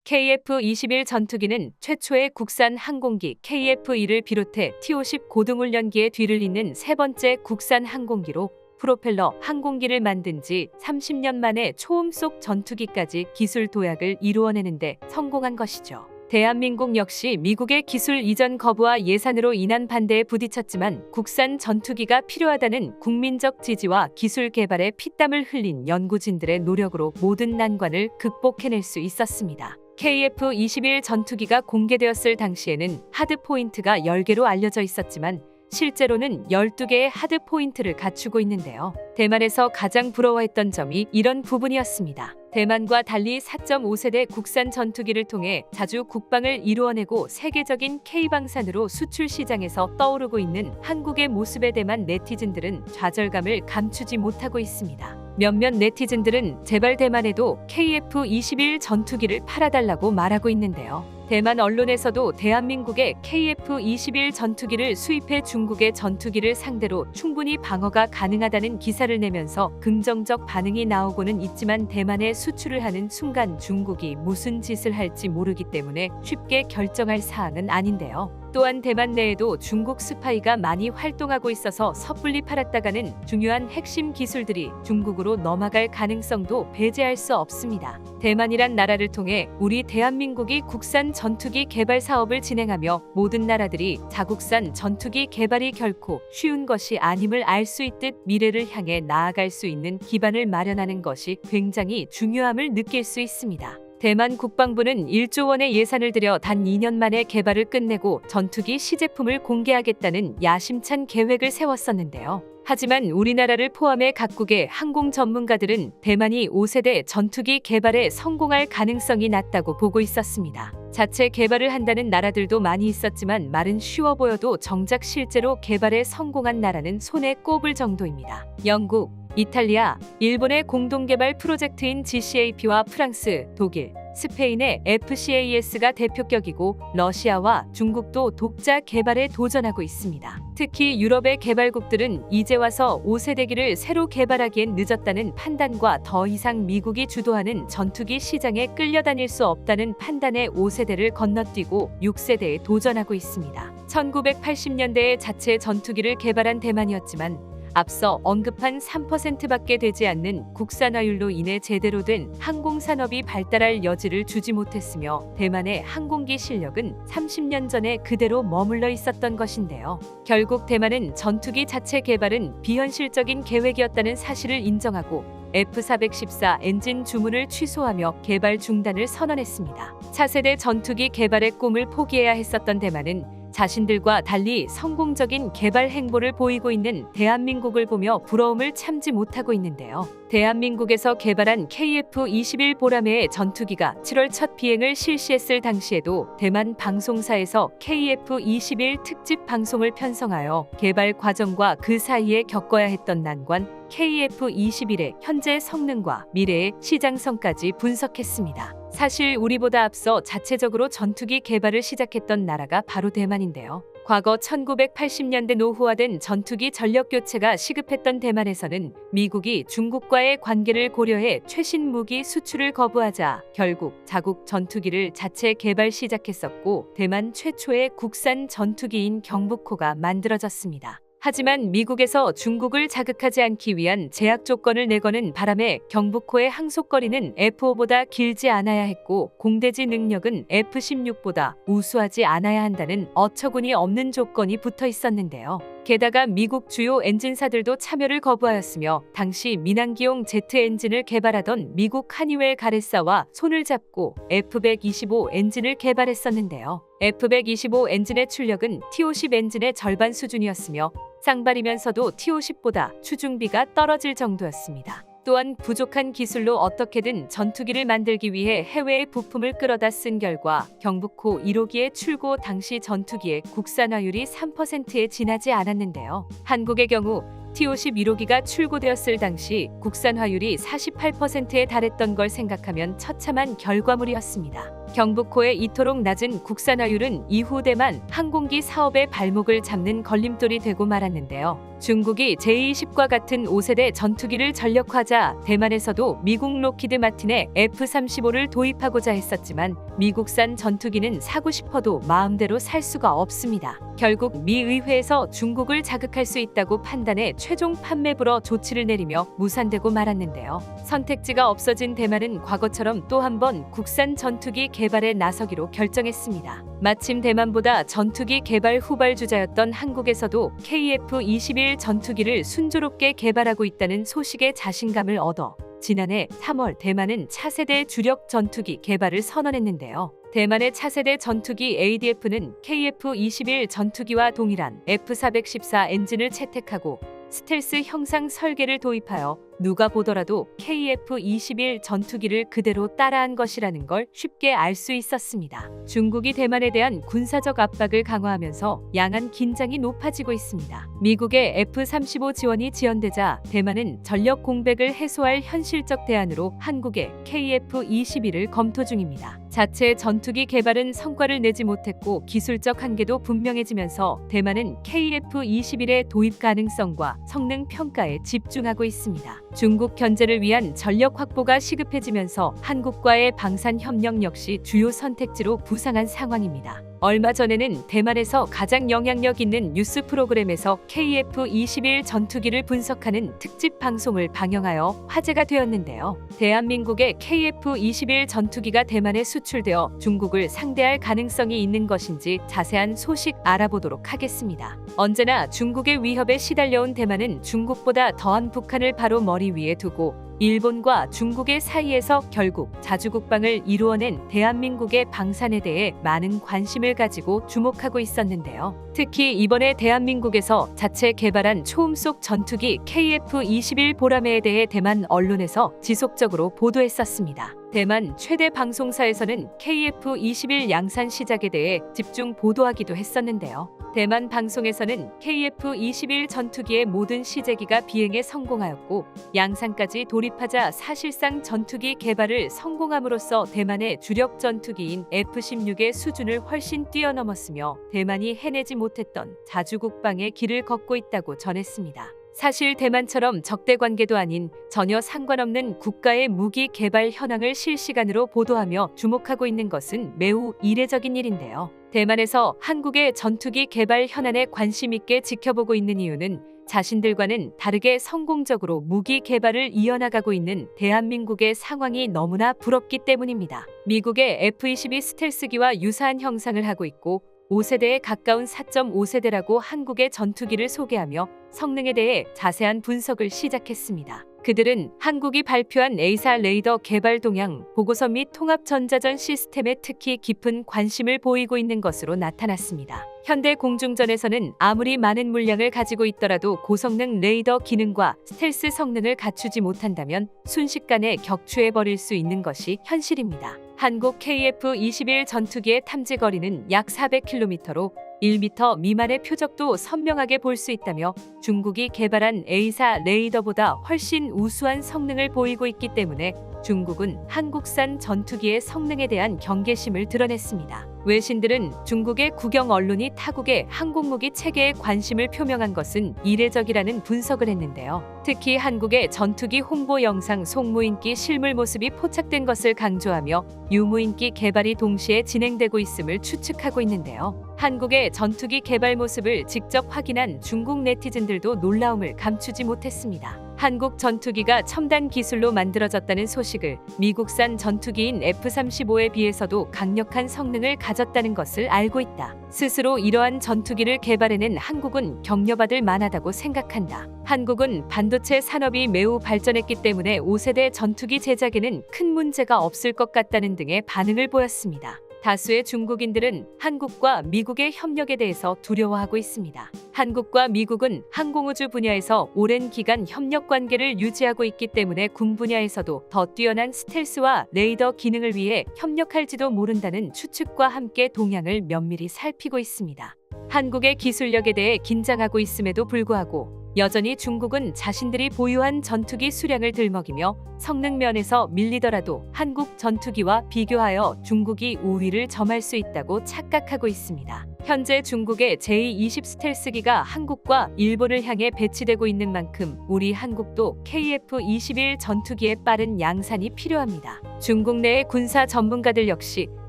KF-21 전투기는 최초의 국산 항공기 KF-1을 비롯해 T-50 고등훈련기의 뒤를 잇는 세 번째 국산 항공기로 프로펠러 항공기를 만든 지 30년 만에 초음속 전투기까지 기술 도약을 이루어내는 데 성공한 것이죠. 대한민국 역시 미국의 기술 이전 거부와 예산으로 인한 반대에 부딪혔지만 국산 전투기가 필요하다는 국민적 지지와 기술 개발에 피땀을 흘린 연구진들의 노력으로 모든 난관을 극복해낼 수 있었습니다. KF-21 전투기가 공개되었을 당시에는 하드포인트가 10개로 알려져 있었지만 실제로는 12개의 하드포인트를 갖추고 있는데요. 대만에서 가장 부러워했던 점이 이런 부분이었습니다. 대만과 달리 4.5세대 국산 전투기를 통해 자주 국방을 이루어내고 세계적인 K방산으로 수출 시장에서 떠오르고 있는 한국의 모습에 대만 네티즌들은 좌절감을 감추지 못하고 있습니다. 몇몇 네티즌들은 제발 대만에도 KF-21 전투기를 팔아달라고 말하고 있는데요. 대만 언론에서도 대한민국의 KF-21 전투기를 수입해 중국의 전투기를 상대로 충분히 방어가 가능하다는 기사를 내면서 긍정적 반응이 나오고는 있지만 대만에 수출을 하는 순간 중국이 무슨 짓을 할지 모르기 때문에 쉽게 결정할 사항은 아닌데요. 또한 대만 내에도 중국 스파이가 많이 활동하고 있어서 섣불리 팔았다가는 중요한 핵심 기술들이 중국으로 넘어갈 가능성도 배제할 수 없습니다. 대만이란 나라를 통해 우리 대한민국이 국산 전투기 개발 사업을 진행하며 모든 나라들이 자국산 전투기 개발이 결코 쉬운 것이 아님을 알 수 있듯 미래를 향해 나아갈 수 있는 기반을 마련하는 것이 굉장히 중요함을 느낄 수 있습니다. 대만 국방부는 1조 원의 예산을 들여 단 2년 만에 개발을 끝내고 전투기 시제품을 공개하겠다는 야심찬 계획을 세웠었는데요. 하지만 우리나라를 포함해 각국의 항공 전문가들은 대만이 5세대 전투기 개발에 성공할 가능성이 낮다고 보고 있었습니다. 자체 개발을 한다는 나라들도 많이 있었지만 말은 쉬워 보여도 정작 실제로 개발에 성공한 나라는 손에 꼽을 정도입니다. 영국, 이탈리아, 일본의 공동개발 프로젝트인 GCAP와 프랑스, 독일, 스페인의 FCAS가 대표격이고 러시아와 중국도 독자 개발에 도전하고 있습니다. 특히 유럽의 개발국들은 이제 와서 5세대기를 새로 개발하기엔 늦었다는 판단과 더 이상 미국이 주도하는 전투기 시장에 끌려다닐 수 없다는 판단에 5세대를 건너뛰고 6세대에 도전하고 있습니다. 1980년대에 자체 전투기를 개발한 대만이었지만 앞서 언급한 3%밖에 되지 않는 국산화율로 인해 제대로 된 항공산업이 발달할 여지를 주지 못했으며 대만의 항공기 실력은 30년 전에 그대로 머물러 있었던 것인데요. 결국 대만은 전투기 자체 개발은 비현실적인 계획이었다는 사실을 인정하고 F-414 엔진 주문을 취소하며 개발 중단을 선언했습니다. 차세대 전투기 개발의 꿈을 포기해야 했었던 대만은 자신들과 달리 성공적인 개발 행보를 보이고 있는 대한민국을 보며 부러움을 참지 못하고 있는데요. 대한민국에서 개발한 KF-21 보라매의 전투기가 7월 첫 비행을 실시했을 당시에도 대만 방송사에서 KF-21 특집 방송을 편성하여 개발 과정과 그 사이에 겪어야 했던 난관, KF-21의 현재 성능과 미래의 시장성까지 분석했습니다. 사실 우리보다 앞서 자체적으로 전투기 개발을 시작했던 나라가 바로 대만인데요. 과거 1980년대 노후화된 전투기 전력 교체가 시급했던 대만에서는 미국이 중국과의 관계를 고려해 최신 무기 수출을 거부하자 결국 자국 전투기를 자체 개발 시작했었고 대만 최초의 국산 전투기인 경북호가 만들어졌습니다. 하지만 미국에서 중국을 자극하지 않기 위한 제약 조건을 내거는 바람에 경북호의 항속거리는 F5보다 길지 않아야 했고 공대지 능력은 F16보다 우수하지 않아야 한다는 어처구니 없는 조건이 붙어 있었는데요. 게다가 미국 주요 엔진사들도 참여를 거부하였으며 당시 민항기용 제트 엔진을 개발하던 미국 하니웰 가레사와 손을 잡고 F125 엔진을 개발했었는데요. F125 엔진의 출력은 T-50 엔진의 절반 수준이었으며 쌍발이면서도 T-50보다 추중비가 떨어질 정도였습니다. 또한 부족한 기술로 어떻게든 전투기를 만들기 위해 해외의 부품을 끌어다 쓴 결과 경북호 1호기의 출고 당시 전투기의 국산화율이 3%에 지나지 않았는데요. 한국의 경우 T-50 1호기가 출고되었을 당시 국산화율이 48%에 달했던 걸 생각하면 처참한 결과물이었습니다. 경북호의 이토록 낮은 국산화율은 이후 대만 항공기 사업의 발목을 잡는 걸림돌이 되고 말았는데요. 중국이 제-20과 같은 5세대 전투기를 전력화하자 대만에서도 미국 로키드 마틴의 F-35를 도입하고자 했었지만 미국산 전투기는 사고 싶어도 마음대로 살 수가 없습니다. 결국 미 의회에서 중국을 자극할 수 있다고 판단해 최종 판매불허 조치를 내리며 무산되고 말았는데요. 선택지가 없어진 대만은 과거처럼 또 한 번 국산 전투기 개발에 나서기로 결정했습니다. 마침 대만보다 전투기 개발 후발주자였던 한국에서도 KF-21 전투기를 순조롭게 개발하고 있다는 소식에 자신감을 얻어 지난해 3월 대만은 차세대 주력 전투기 개발을 선언했는데요. 대만의 차세대 전투기 ADF는 KF-21 전투기와 동일한 F-414 엔진을 채택하고 스텔스 형상 설계를 도입하여 누가 보더라도 KF-21 전투기를 그대로 따라한 것이라는 걸 쉽게 알 수 있었습니다. 중국이 대만에 대한 군사적 압박을 강화하면서 양안 긴장이 높아지고 있습니다. 미국의 F-35 지원이 지연되자 대만은 전력 공백을 해소할 현실적 대안으로 한국의 KF-21을 검토 중입니다. 자체 전투기 개발은 성과를 내지 못했고 기술적 한계도 분명해지면서 대만은 KF-21의 도입 가능성과 성능 평가에 집중하고 있습니다. 중국 견제를 위한 전력 확보가 시급해지면서 한국과의 방산 협력 역시 주요 선택지로 부상한 상황입니다. 얼마 전에는 대만에서 가장 영향력 있는 뉴스 프로그램에서 KF-21 전투기를 분석하는 특집 방송을 방영하여 화제가 되었는데요. 대한민국의 KF-21 전투기가 대만에 수출되어 중국을 상대할 가능성이 있는 것인지 자세한 소식 알아보도록 하겠습니다. 언제나 중국의 위협에 시달려온 대만은 중국보다 더한 북한을 바로 머리 위에 두고 일본과 중국의 사이에서 결국 자주국방을 이루어낸 대한민국의 방산에 대해 많은 관심을 가지고 주목하고 있었는데요. 특히 이번에 대한민국에서 자체 개발한 초음속 전투기 KF-21 보라매에 대해 대만 언론에서 지속적으로 보도했었습니다. 대만 최대 방송사에서는 KF-21 양산 시작에 대해 집중 보도하기도 했었는데요. 대만 방송에서는 KF-21 전투기의 모든 시제기가 비행에 성공하였고 양산까지 돌입하자 사실상 전투기 개발을 성공함으로써 대만의 주력 전투기인 F-16의 수준을 훨씬 뛰어넘었으며 대만이 해내지 못했던 자주국방의 길을 걷고 있다고 전했습니다. 사실 대만처럼 적대 관계도 아닌 전혀 상관없는 국가의 무기 개발 현황을 실시간으로 보도하며 주목하고 있는 것은 매우 이례적인 일인데요. 대만에서 한국의 전투기 개발 현안에 관심 있게 지켜보고 있는 이유는 자신들과는 다르게 성공적으로 무기 개발을 이어나가고 있는 대한민국의 상황이 너무나 부럽기 때문입니다. 미국의 F-22 스텔스기와 유사한 형상을 하고 있고 5세대에 가까운 4.5세대라고 한국의 전투기를 소개하며 성능에 대해 자세한 분석을 시작했습니다. 그들은 한국이 발표한 A사 레이더 개발 동향, 보고서 및 통합 전자전 시스템에 특히 깊은 관심을 보이고 있는 것으로 나타났습니다. 현대 공중전에서는 아무리 많은 물량을 가지고 있더라도 고성능 레이더 기능과 스텔스 성능을 갖추지 못한다면 순식간에 격추해버릴 수 있는 것이 현실입니다. 한국 KF-21 전투기의 탐지 거리는 약 400km로 1m 미만의 표적도 선명하게 볼 수 있다며 중국이 개발한 A사 레이더보다 훨씬 우수한 성능을 보이고 있기 때문에 중국은 한국산 전투기의 성능에 대한 경계심을 드러냈습니다. 외신들은 중국의 국영 언론이 타국의 항공무기 체계에 관심을 표명한 것은 이례적이라는 분석을 했는데요. 특히 한국의 전투기 홍보 영상 속 무인기 실물 모습이 포착된 것을 강조하며 유무인기 개발이 동시에 진행되고 있음을 추측하고 있는데요. 한국의 전투기 개발 모습을 직접 확인한 중국 네티즌들도 놀라움을 감추지 못했습니다. 한국 전투기가 첨단 기술로 만들어졌다는 소식을 미국산 전투기인 F-35에 비해서도 강력한 성능을 가졌다는 것을 알고 있다. 스스로 이러한 전투기를 개발해낸 한국은 격려받을 만하다고 생각한다. 한국은 반도체 산업이 매우 발전했기 때문에 5세대 전투기 제작에는 큰 문제가 없을 것 같다는 등의 반응을 보였습니다. 다수의 중국인들은 한국과 미국의 협력에 대해서 두려워하고 있습니다. 한국과 미국은 항공우주 분야에서 오랜 기간 협력 관계를 유지하고 있기 때문에 군 분야에서도 더 뛰어난 스텔스와 레이더 기능을 위해 협력할지도 모른다는 추측과 함께 동향을 면밀히 살피고 있습니다. 한국의 기술력에 대해 긴장하고 있음에도 불구하고 여전히 중국은 자신들이 보유한 전투기 수량을 들먹이며 성능 면에서 밀리더라도 한국 전투기와 비교하여 중국이 우위를 점할 수 있다고 착각하고 있습니다. 현재 중국의 제20 스텔스기가 한국과 일본을 향해 배치되고 있는 만큼 우리 한국도 KF-21 전투기의 빠른 양산이 필요합니다. 중국 내의 군사 전문가들 역시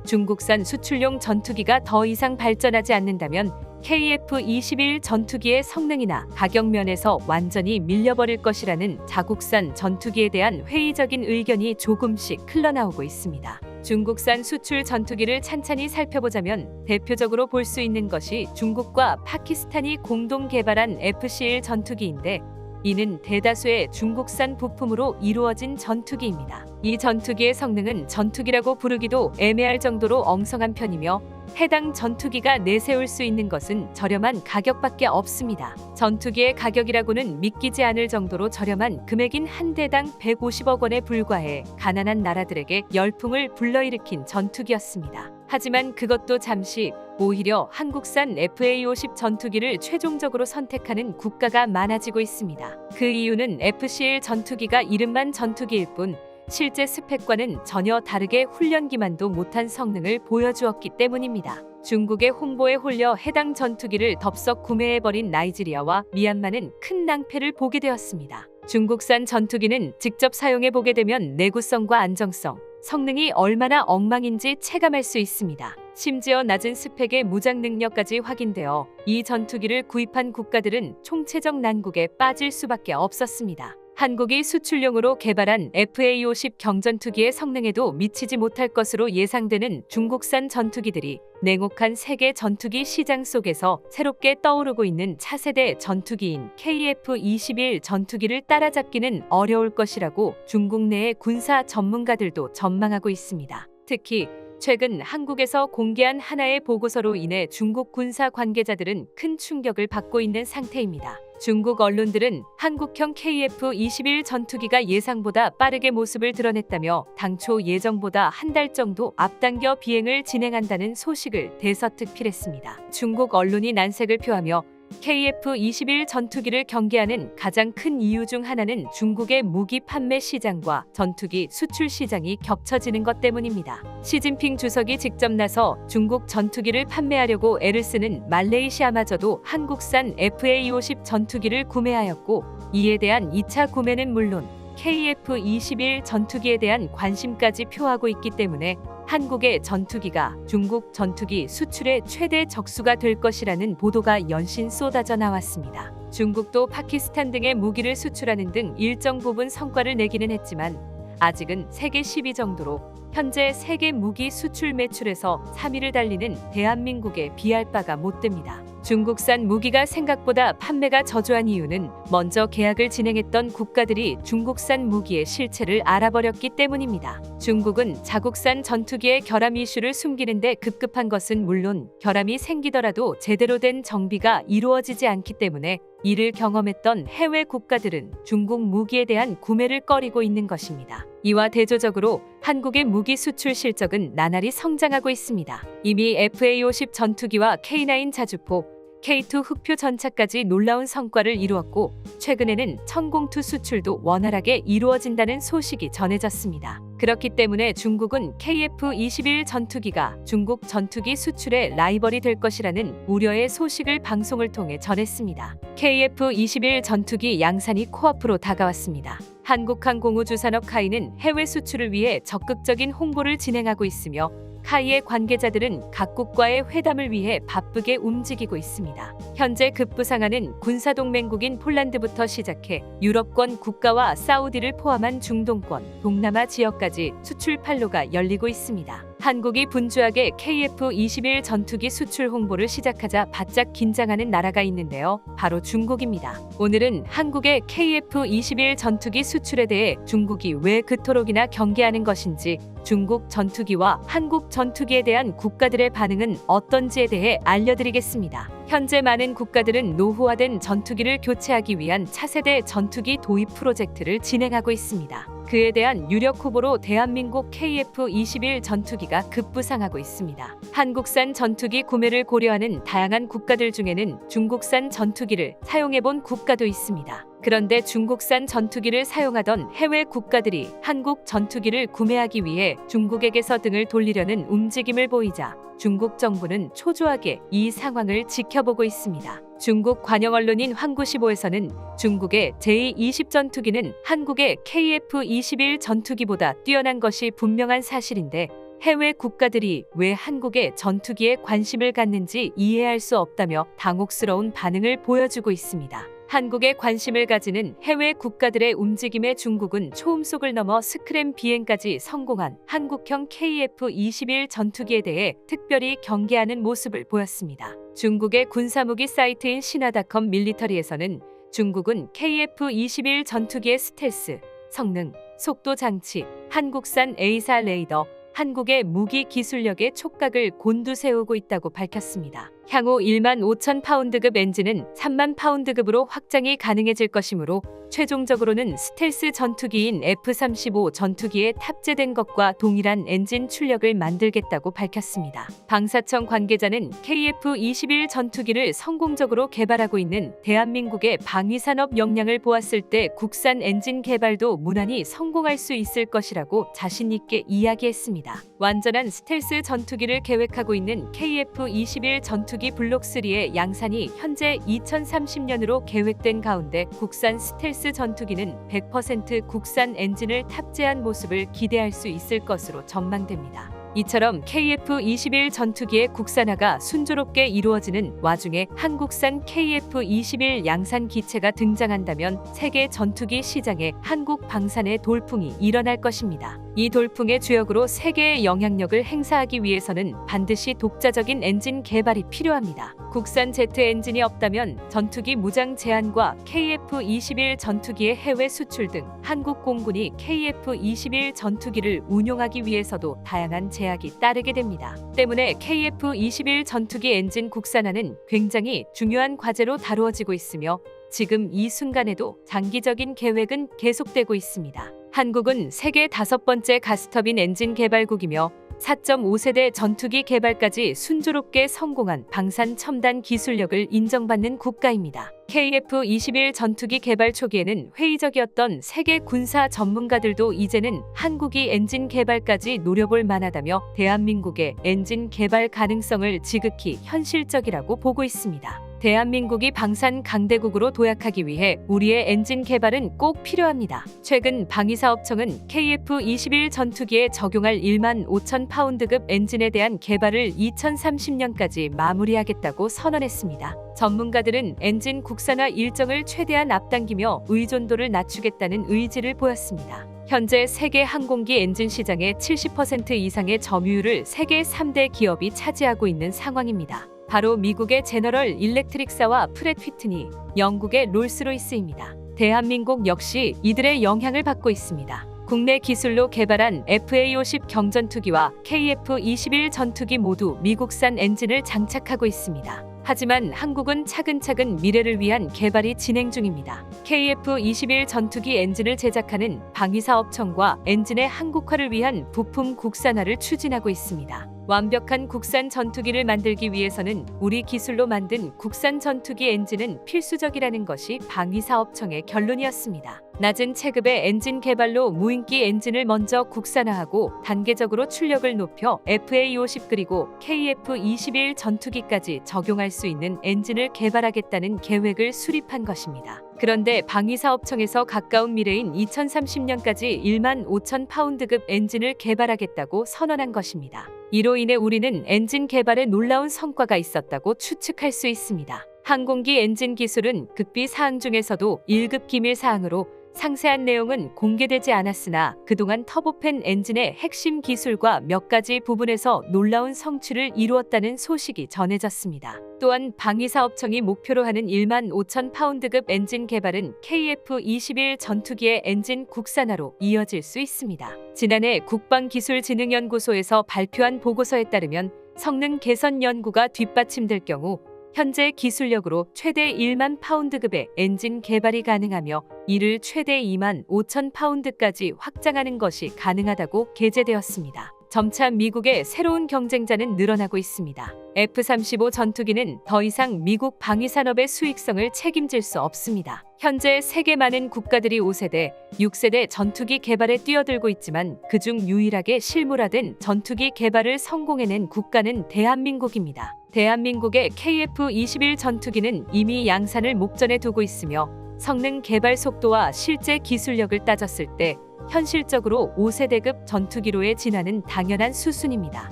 중국산 수출용 전투기가 더 이상 발전하지 않는다면 KF-21 전투기의 성능이나 가격 면에서 완전히 밀려버릴 것이라는 자국산 전투기에 대한 회의적인 의견이 조금씩 흘러나오고 있습니다. 중국산 수출 전투기를 찬찬히 살펴보자면 대표적으로 볼 수 있는 것이 중국과 파키스탄이 공동 개발한 FC-1 전투기인데 이는 대다수의 중국산 부품으로 이루어진 전투기입니다. 이 전투기의 성능은 전투기라고 부르기도 애매할 정도로 엉성한 편이며 해당 전투기가 내세울 수 있는 것은 저렴한 가격밖에 없습니다. 전투기의 가격이라고는 믿기지 않을 정도로 저렴한 금액인 한 대당 150억 원에 불과해 가난한 나라들에게 열풍을 불러일으킨 전투기였습니다. 하지만 그것도 잠시 오히려 한국산 FA-50 전투기를 최종적으로 선택하는 국가가 많아지고 있습니다. 그 이유는 FC-1 전투기가 이름만 전투기일 뿐 실제 스펙과는 전혀 다르게 훈련기만도 못한 성능을 보여주었기 때문입니다. 중국의 홍보에 홀려 해당 전투기를 덥석 구매해버린 나이지리아와 미얀마는 큰 낭패를 보게 되었습니다. 중국산 전투기는 직접 사용해보게 되면 내구성과 안정성, 성능이 얼마나 엉망인지 체감할 수 있습니다. 심지어 낮은 스펙의 무장 능력까지 확인되어 이 전투기를 구입한 국가들은 총체적 난국에 빠질 수밖에 없었습니다. 한국이 수출용으로 개발한 FA-50 경전투기의 성능에도 미치지 못할 것으로 예상되는 중국산 전투기들이 냉혹한 세계 전투기 시장 속에서 새롭게 떠오르고 있는 차세대 전투기인 KF-21 전투기를 따라잡기는 어려울 것이라고 중국 내의 군사 전문가들도 전망하고 있습니다. 특히 최근 한국에서 공개한 하나의 보고서로 인해 중국 군사 관계자들은 큰 충격을 받고 있는 상태입니다. 중국 언론들은 한국형 KF-21 전투기가 예상보다 빠르게 모습을 드러냈다며 당초 예정보다 한 달 정도 앞당겨 비행을 진행한다는 소식을 대서특필했습니다. 중국 언론이 난색을 표하며 KF-21 전투기를 경계하는 가장 큰 이유 중 하나는 중국의 무기 판매 시장과 전투기 수출 시장이 겹쳐지는 것 때문입니다. 시진핑 주석이 직접 나서 중국 전투기를 판매하려고 애를 쓰는 말레이시아마저도 한국산 FA-50 전투기를 구매하였고 이에 대한 2차 구매는 물론 KF-21 전투기에 대한 관심까지 표하고 있기 때문에 한국의 전투기가 중국 전투기 수출의 최대 적수가 될 것이라는 보도가 연신 쏟아져 나왔습니다. 중국도 파키스탄 등의 무기를 수출하는 등 일정 부분 성과를 내기는 했지만 아직은 세계 10위 정도로 현재 세계 무기 수출 매출에서 3위를 달리는 대한민국에 비할 바가 못 됩니다. 중국산 무기가 생각보다 판매가 저조한 이유는 먼저 계약을 진행했던 국가들이 중국산 무기의 실체를 알아버렸기 때문입니다. 중국은 자국산 전투기의 결함 이슈를 숨기는데 급급한 것은 물론 결함이 생기더라도 제대로 된 정비가 이루어지지 않기 때문에 이를 경험했던 해외 국가들은 중국 무기에 대한 구매를 꺼리고 있는 것입니다. 이와 대조적으로 한국의 무기 수출 실적은 나날이 성장하고 있습니다. 이미 FA-50 전투기와 K9 자주포, K2 흑표 전차까지 놀라운 성과를 이루었고 최근에는 천공투 수출도 원활하게 이루어진다는 소식이 전해졌습니다. 그렇기 때문에 중국은 KF-21 전투기가 중국 전투기 수출의 라이벌이 될 것이라는 우려의 소식을 방송을 통해 전했습니다. KF-21 전투기 양산이 코앞으로 다가왔습니다. 한국항공우주산업 카이는 해외 수출을 위해 적극적인 홍보를 진행하고 있으며 카이의 관계자들은 각국과의 회담을 위해 바쁘게 움직이고 있습니다. 현재 급부상하는 군사동맹국인 폴란드부터 시작해 유럽권 국가와 사우디를 포함한 중동권, 동남아 지역까지 수출 판로가 열리고 있습니다. 한국이 분주하게 KF-21 전투기 수출 홍보를 시작하자 바짝 긴장하는 나라가 있는데요. 바로 중국입니다. 오늘은 한국의 KF-21 전투기 수출에 대해 중국이 왜 그토록이나 경계하는 것인지, 중국 전투기와 한국 전투기에 대한 국가들의 반응은 어떤지에 대해 알려드리겠습니다. 현재 많은 국가들은 노후화된 전투기를 교체하기 위한 차세대 전투기 도입 프로젝트를 진행하고 있습니다. 그에 대한 유력 후보로 대한민국 KF-21 전투기가 급부상하고 있습니다. 한국산 전투기 구매를 고려하는 다양한 국가들 중에는 중국산 전투기를 사용해본 국가도 있습니다. 그런데 중국산 전투기를 사용하던 해외 국가들이 한국 전투기를 구매하기 위해 중국에게서 등을 돌리려는 움직임을 보이자 중국 정부는 초조하게 이 상황을 지켜보고 있습니다. 중국 관영 언론인 황구시보에서는 중국의 제20 전투기는 한국의 KF-21 전투기보다 뛰어난 것이 분명한 사실인데 해외 국가들이 왜 한국의 전투기에 관심을 갖는지 이해할 수 없다며 당혹스러운 반응을 보여주고 있습니다. 한국에 관심을 가지는 해외 국가들의 움직임에 중국은 초음속을 넘어 스크램 비행까지 성공한 한국형 KF-21 전투기에 대해 특별히 경계하는 모습을 보였습니다. 중국의 군사무기 사이트인 신화닷컴 밀리터리에서는 중국은 KF-21 전투기의 스텔스, 성능, 속도 장치, 한국산 A사 레이더, 한국의 무기 기술력의 촉각을 곤두세우고 있다고 밝혔습니다. 향후 15,000파운드급 엔진은 30,000파운드급으로 확장이 가능해질 것이므로 최종적으로는 스텔스 전투기인 F-35 전투기에 탑재된 것과 동일한 엔진 출력을 만들겠다고 밝혔습니다. 방사청 관계자는 KF-21 전투기를 성공적으로 개발하고 있는 대한민국의 방위산업 역량을 보았을 때 국산 엔진 개발도 무난히 성공할 수 있을 것이라고 자신 있게 이야기했습니다. 완전한 스텔스 전투기를 계획하고 있는 KF-21 전투기 블록3의 양산이 현재 2030년으로 계획된 가운데 국산 스텔스 전투기는 100% 국산 엔진을 탑재한 모습을 기대할 수 있을 것으로 전망됩니다. 이처럼 KF-21 전투기의 국산화가 순조롭게 이루어지는 와중에 한국산 KF-21 양산 기체가 등장한다면 세계 전투기 시장에 한국 방산의 돌풍이 일어날 것입니다. 이 돌풍의 주역으로 세계의 영향력을 행사하기 위해서는 반드시 독자적인 엔진 개발이 필요합니다. 국산 제트 엔진이 없다면 전투기 무장 제한과 KF-21 전투기의 해외 수출 등 한국 공군이 KF-21 전투기를 운용하기 위해서도 다양한 제약이 따르게 됩니다. 때문에 KF-21 전투기 엔진 국산화는 굉장히 중요한 과제로 다루어지고 있으며 지금 이 순간에도 장기적인 계획은 계속되고 있습니다. 한국은 세계 5번째 가스터빈 엔진 개발국이며 4.5세대 전투기 개발까지 순조롭게 성공한 방산 첨단 기술력을 인정받는 국가입니다. KF-21 전투기 개발 초기에는 회의적이었던 세계 군사 전문가들도 이제는 한국이 엔진 개발까지 노려볼 만하다며 대한민국의 엔진 개발 가능성을 지극히 현실적이라고 보고 있습니다. 대한민국이 방산 강대국으로 도약하기 위해 우리의 엔진 개발은 꼭 필요합니다. 최근 방위사업청은 KF-21 전투기에 적용할 15,000파운드급 엔진에 대한 개발을 2030년까지 마무리하겠다고 선언했습니다. 전문가들은 엔진 국산화 일정을 최대한 앞당기며 의존도를 낮추겠다는 의지를 보였습니다. 현재 세계 항공기 엔진 시장의 70% 이상의 점유율을 세계 3대 기업이 차지하고 있는 상황입니다. 바로 미국의 제너럴 일렉트릭사와 프렛 휘트니, 영국의 롤스로이스입니다. 대한민국 역시 이들의 영향을 받고 있습니다. 국내 기술로 개발한 FA-50 경전투기와 KF-21 전투기 모두 미국산 엔진을 장착하고 있습니다. 하지만 한국은 차근차근 미래를 위한 개발이 진행 중입니다. KF-21 전투기 엔진을 제작하는 방위사업청과 엔진의 한국화를 위한 부품 국산화를 추진하고 있습니다. 완벽한 국산 전투기를 만들기 위해서는 우리 기술로 만든 국산 전투기 엔진은 필수적이라는 것이 방위사업청의 결론이었습니다. 낮은 체급의 엔진 개발로 무인기 엔진을 먼저 국산화하고 단계적으로 출력을 높여 FA-50 그리고 KF-21 전투기까지 적용할 수 있는 엔진을 개발하겠다는 계획을 수립한 것입니다. 그런데 방위사업청에서 가까운 미래인 2030년까지 15,000파운드급 엔진을 개발하겠다고 선언한 것입니다. 이로 인해 우리는 엔진 개발에 놀라운 성과가 있었다고 추측할 수 있습니다. 항공기 엔진 기술은 극비 사항 중에서도 1급 기밀 사항으로 상세한 내용은 공개되지 않았으나 그동안 터보팬 엔진의 핵심 기술과 몇 가지 부분에서 놀라운 성취를 이루었다는 소식이 전해졌습니다. 또한 방위사업청이 목표로 하는 15,000파운드급 엔진 개발은 KF-21 전투기의 엔진 국산화로 이어질 수 있습니다. 지난해 국방기술진흥연구소에서 발표한 보고서에 따르면 성능 개선 연구가 뒷받침될 경우 현재 기술력으로 최대 1만 파운드급의 엔진 개발이 가능하며 이를 최대 2만 5천 파운드까지 확장하는 것이 가능하다고 게재되었습니다. 점차 미국의 새로운 경쟁자는 늘어나고 있습니다. F-35 전투기는 더 이상 미국 방위산업의 수익성을 책임질 수 없습니다. 현재 세계 많은 국가들이 5세대, 6세대 전투기 개발에 뛰어들고 있지만 그중 유일하게 실물화된 전투기 개발을 성공해낸 국가는 대한민국입니다. 대한민국의 KF-21 전투기는 이미 양산을 목전에 두고 있으며 성능 개발 속도와 실제 기술력을 따졌을 때 현실적으로 5세대급 전투기로의 진화는 당연한 수순입니다.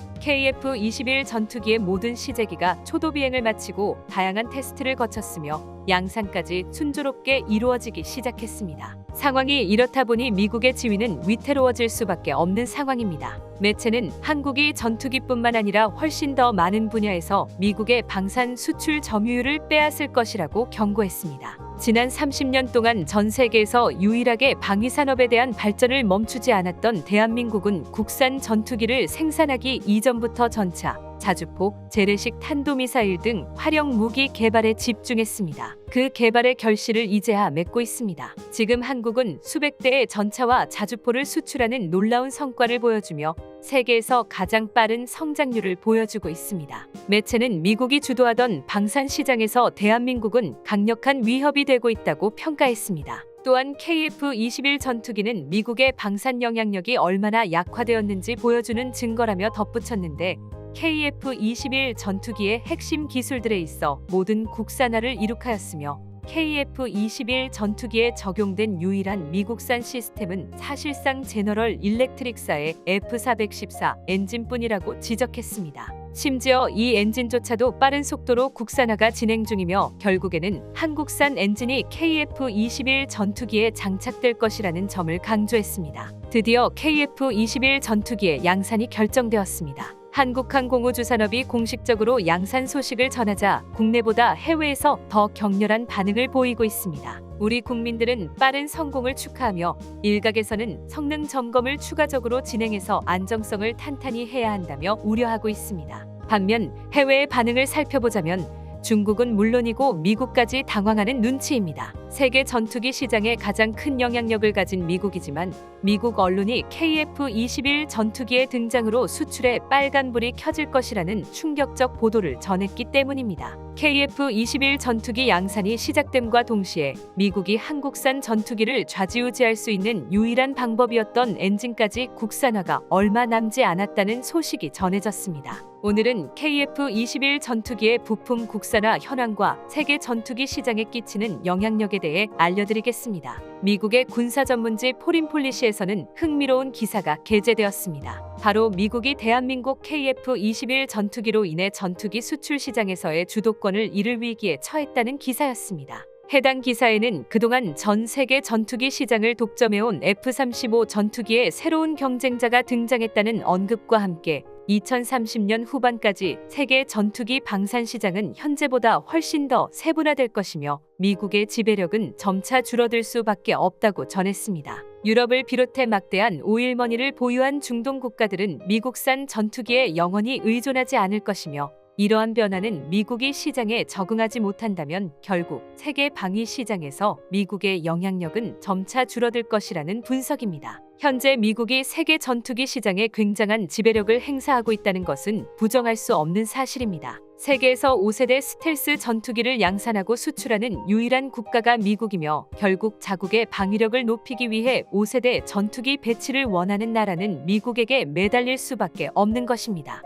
KF-21 전투기의 모든 시제기가 초도 비행을 마치고 다양한 테스트를 거쳤으며 양산까지 순조롭게 이루어지기 시작했습니다. 상황이 이렇다 보니 미국의 지위는 위태로워질 수밖에 없는 상황입니다. 매체는 한국이 전투기뿐만 아니라 훨씬 더 많은 분야에서 미국의 방산 수출 점유율을 빼앗을 것이라고 경고했습니다. 지난 30년 동안 전 세계에서 유일하게 방위산업에 대한 발전을 멈추지 않았던 대한민국은 국산 전투기를 생산하기 이전부터 전차, 자주포, 재래식 탄도미사일 등 활용 무기 개발에 집중했습니다. 그 개발의 결실을 이제야 맺고 있습니다. 지금 한국은 수백 대의 전차와 자주포를 수출하는 놀라운 성과를 보여주며 세계에서 가장 빠른 성장률을 보여주고 있습니다. 매체는 미국이 주도하던 방산 시장에서 대한민국은 강력한 위협이 되고 있다고 평가했습니다. 또한 KF-21 전투기는 미국의 방산 영향력이 얼마나 약화되었는지 보여주는 증거라며 덧붙였는데 KF-21 전투기의 핵심 기술들에 있어 모든 국산화를 이룩하였으며 KF-21 전투기에 적용된 유일한 미국산 시스템은 사실상 제너럴 일렉트릭사의 F414 엔진뿐이라고 지적했습니다. 심지어 이 엔진조차도 빠른 속도로 국산화가 진행 중이며 결국에는 한국산 엔진이 KF-21 전투기에 장착될 것이라는 점을 강조했습니다. 드디어 KF-21 전투기의 양산이 결정되었습니다. 한국항공우주산업이 공식적으로 양산 소식을 전하자 국내보다 해외에서 더 격렬한 반응을 보이고 있습니다. 우리 국민들은 빠른 성공을 축하하며 일각에서는 성능 점검을 추가적으로 진행해서 안정성을 탄탄히 해야 한다며 우려하고 있습니다. 반면 해외의 반응을 살펴보자면 중국은 물론이고 미국까지 당황하는 눈치입니다. 세계 전투기 시장에 가장 큰 영향력을 가진 미국이지만 미국 언론이 KF-21 전투기의 등장으로 수출에 빨간불이 켜질 것이라는 충격적 보도를 전했기 때문입니다. KF-21 전투기 양산이 시작됨과 동시에 미국이 한국산 전투기를 좌지우지할 수 있는 유일한 방법이었던 엔진까지 국산화가 얼마 남지 않았다는 소식이 전해졌습니다. 오늘은 KF-21 전투기의 부품 국산화 현황과 세계 전투기 시장에 끼치는 영향력에 대해 알려드리겠습니다. 미국의 군사 전문지 포린폴리시에서는 흥미로운 기사가 게재되었습니다. 바로 미국이 대한민국 KF-21 전투기로 인해 전투기 수출 시장에서의 주도권을 잃을 위기에 처했다는 기사였습니다. 해당 기사에는 그동안 전 세계 전투기 시장을 독점해온 F-35 전투기의 새로운 경쟁자가 등장했다는 언급과 함께 2030년 후반까지 세계 전투기 방산 시장은 현재보다 훨씬 더 세분화될 것이며 미국의 지배력은 점차 줄어들 수밖에 없다고 전했습니다. 유럽을 비롯해 막대한 오일머니를 보유한 중동 국가들은 미국산 전투기에 영원히 의존하지 않을 것이며 이러한 변화는 미국이 시장에 적응하지 못한다면 결국 세계 방위 시장에서 미국의 영향력은 점차 줄어들 것이라는 분석입니다. 현재 미국이 세계 전투기 시장에 굉장한 지배력을 행사하고 있다는 것은 부정할 수 없는 사실입니다. 세계에서 5세대 스텔스 전투기를 양산하고 수출하는 유일한 국가가 미국이며 결국 자국의 방위력을 높이기 위해 5세대 전투기 배치를 원하는 나라는 미국에게 매달릴 수밖에 없는 것입니다.